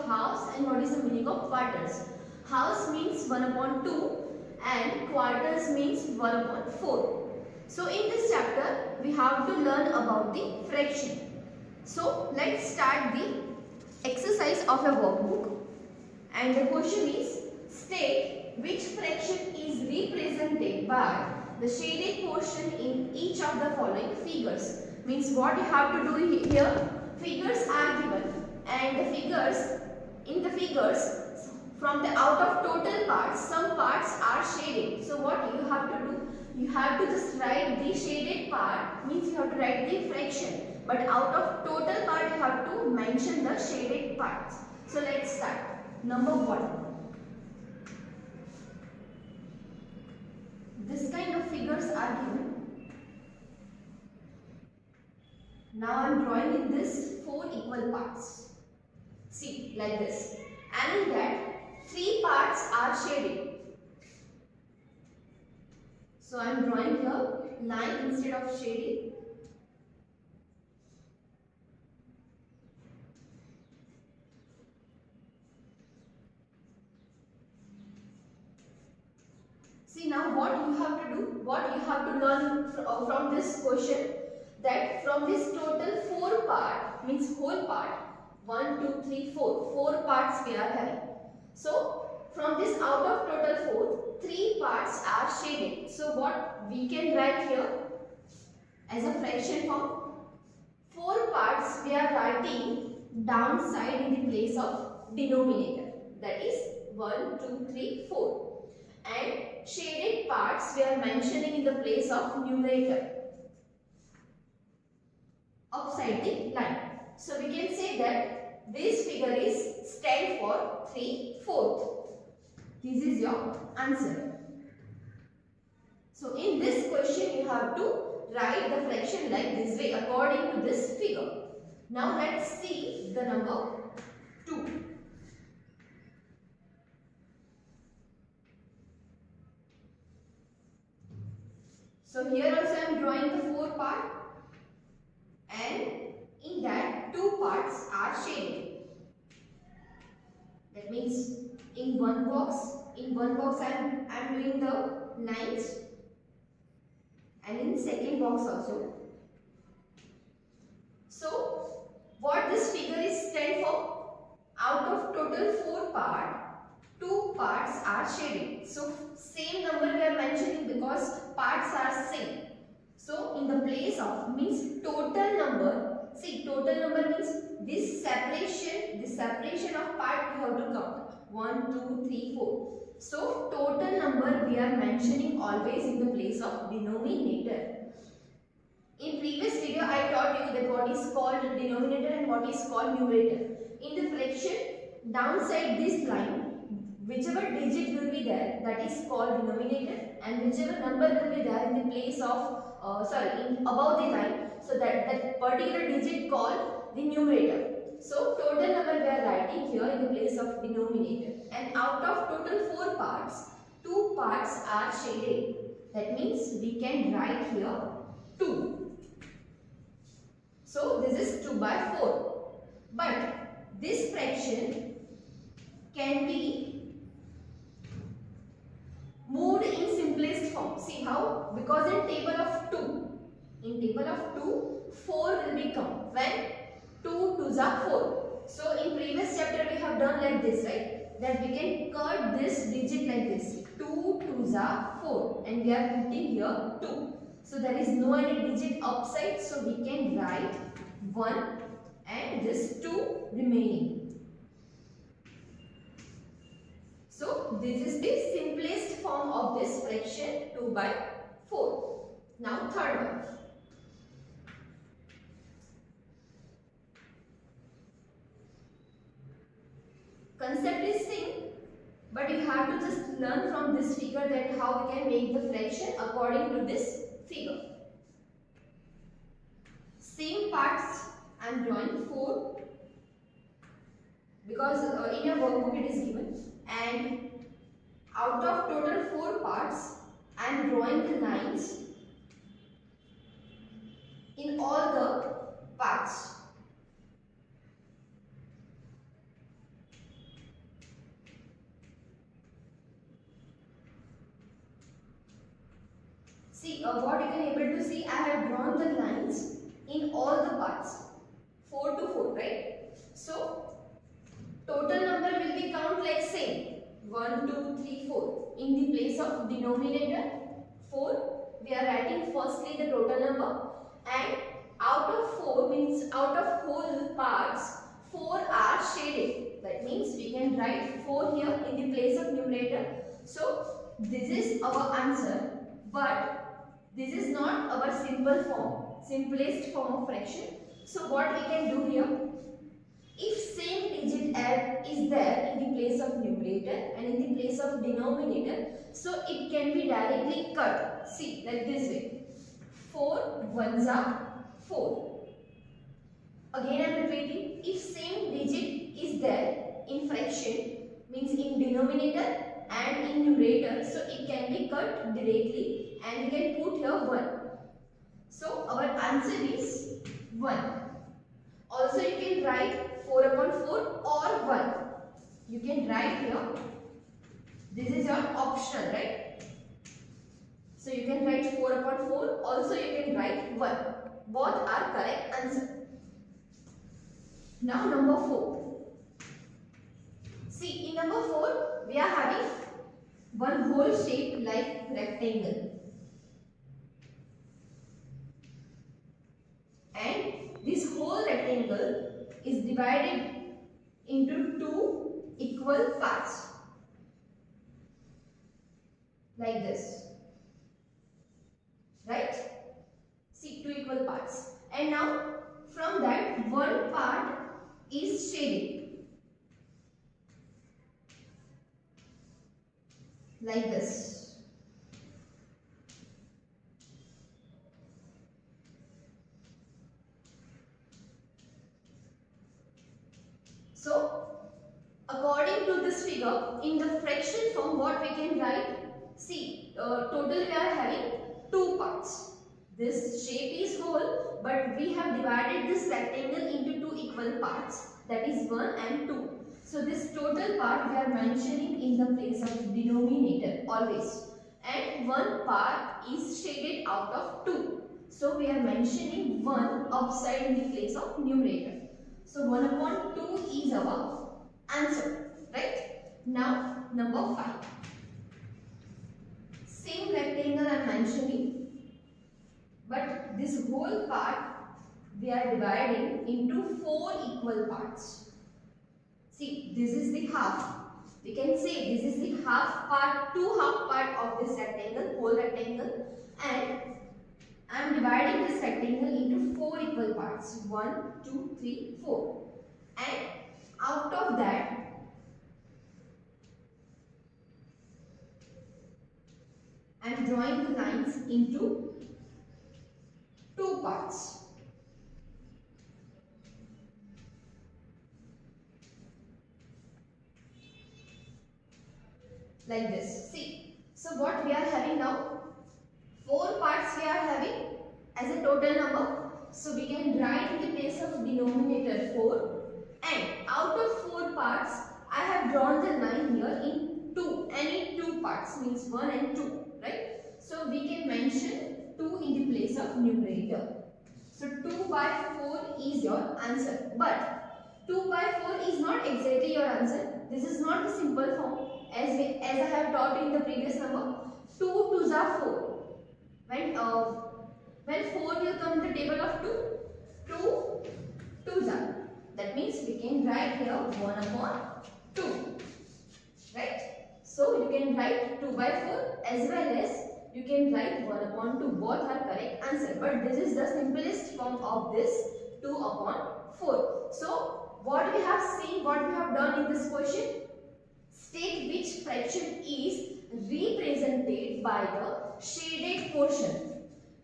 halves and what is the meaning of quarters. Halves means 1 upon 2 and quarters means 1 upon 4. So in this chapter we have to learn about the fraction. So let's start the exercise of a workbook, and the question is, state which fraction is represented by the shaded portion in each of the following figures. Means what you have to do here, figures are given and the figures from the out of total parts, some parts are shaded. So what you have to do, you have to just write the shaded part, means you have to write the fraction, but out of total part you have to mention the shaded parts. So let's start. Number 1. This kind of figures are given. Now I am drawing in this 4 equal parts. See, like this. And in that 3 parts are shaded. So I am drawing here line instead of shading. See, now what you have to do, what you have to learn from this question, that from this total 4 part, means whole part, 1, 2, 3, 4 parts we are having. So from this out of total 4, 3 parts are shaded. So what we can write here as a fraction form, 4 parts we are writing downside in the place of denominator, that is 1, 2, 3, 4. And shaded parts we are mentioning in the place of numerator upside the line. So we can say that this figure is stand for 3/4. This is your answer. So in this question you have to write the fraction like this way according to this figure. Now let's see the number 2. So here also I am drawing the 4 part, and in that 2 parts are shaded. That means in one box I am doing the lines, and in second box also. So what this figure is stand for, out of total 4 part, 2 parts are shaded. So same number we are mentioning because parts are same. So in the place of, means total number, see total number means this separation of part you have to count 1, 2, 3, 4. So total number we are mentioning always in the place of denominator. In previous video I taught you that what is called denominator and what is called numerator. In the fraction, downside this line, whichever digit will be there, that is called denominator, and whichever number will be there in the place of above the line, so that particular digit called the numerator. So total number we are writing here in the place of denominator, and out of total 4 parts, 2 parts are shaded. That means we can write here 2. So this is 2/4. But this fraction can be moved in simplest form. See how? Because in table of 2, 4 will become when 2 2s are 4. So in previous chapter we have done like this, right? That we can cut this digit like this. 2 2s are 4, and we are putting here 2. So there is no any digit upside, so we can write 1 and this 2 remaining. So this is the simplest form of this fraction 2/4. Now third one. Concept is same, but you have to just learn from this figure that how we can make the fraction according to this figure. Same parts I am drawing 4 because in your workbook it is given, and out of total 4 parts I am drawing the lines in all the parts. See, what you can able to see, I have drawn the lines in all the parts, 4 to 4, right? So, total number will be count like same, 1, 2, 3, 4. In the place of denominator, 4, we are writing firstly the total number, and out of 4 means out of whole parts, 4 are shaded. That means we can write 4 here in the place of numerator. So, this is our answer, but this is not our simple form, simplest form of fraction. So what we can do here, if same digit is there in the place of numerator and in the place of denominator, so it can be directly cut. See, like this way. 4 ones are 4. Again I am repeating, if same digit is there in fraction, means in denominator and in numerator, so it can be cut directly and we can put here 1. So our answer is 1. Also you can write 4 upon 4 or 1. You can write here, this is your optional, right? So you can write 4 upon 4, also you can write 1. Both are correct answer. Now number 4. See, in number 4 we are having one whole shape like rectangle. And this whole rectangle is divided into 2 equal parts. Like this. Right? See, 2 equal parts. And now from that one part is shaded. Like this. So, according to this figure, in the fraction form, what we can write? See, total we are having 2 parts. This shape is whole, but we have divided this rectangle into 2 equal parts. That is 1 and 2. So, this total part we are mentioning in the place of denominator always. And one part is shaded out of 2. So, we are mentioning 1 upside in the place of numerator. So 1 upon 2 is our answer, right? Now number 5. Same rectangle I am mentioning, but this whole part we are dividing into 4 equal parts. See, this is the half. We can say this is the half part, 2 half part of this rectangle, whole rectangle, and I am dividing this rectangle into 4 equal parts. 1, 2, 3, 4. And out of that, I am drawing the lines into 2 parts. Like this. See. So what we are having now? 4 parts we are having as a total number. So we can write in the place of denominator 4, and out of 4 parts I have drawn the line here in 2, any 2 parts means 1 and 2, right? So we can mention 2 in the place of numerator. So 2 by 4 is your answer, but 2 by 4 is not exactly your answer. This is not the simple form as I have taught in the previous number. 2 2s are 4. When 4 will come in the table of 2, 2 2s are. That means we can write here 1 upon 2. Right? So you can write 2 by 4 as well as you can write 1 upon 2. Both are correct answer. But this is the simplest form of this 2 upon 4. So what we have seen, what we have done in this question? State which fraction is represented by the shaded portion.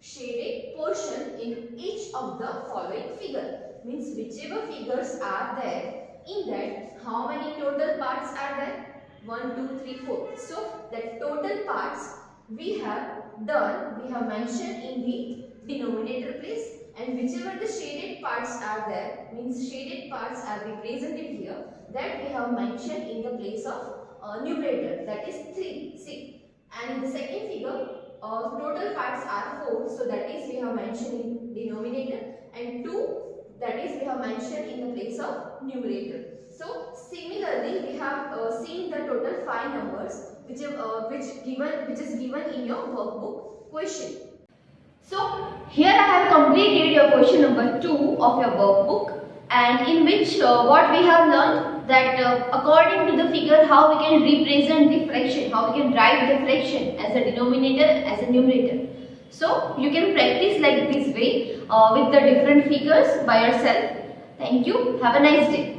Shaded portion in each of the following figure. Means whichever figures are there, in that how many total parts are there? 1, 2, 3, 4. So the total parts we have done, we have mentioned in the denominator place, and whichever the shaded parts are there, means shaded parts are represented here, that we have mentioned in the place of numerator, that is 3. See, and in the second figure total parts are 4, so that is we have mentioned in denominator, and 2, that is we have mentioned in the place of numerator. So similarly we have seen the total 5 numbers which is given in your workbook question. So here I have completed your question number 2 of your workbook, and in which what we have learned that according to the figure how we can represent the fraction, how we can write the fraction as a denominator, as a numerator. So you can practice like this way with the different figures by yourself. Thank you. Have a nice day.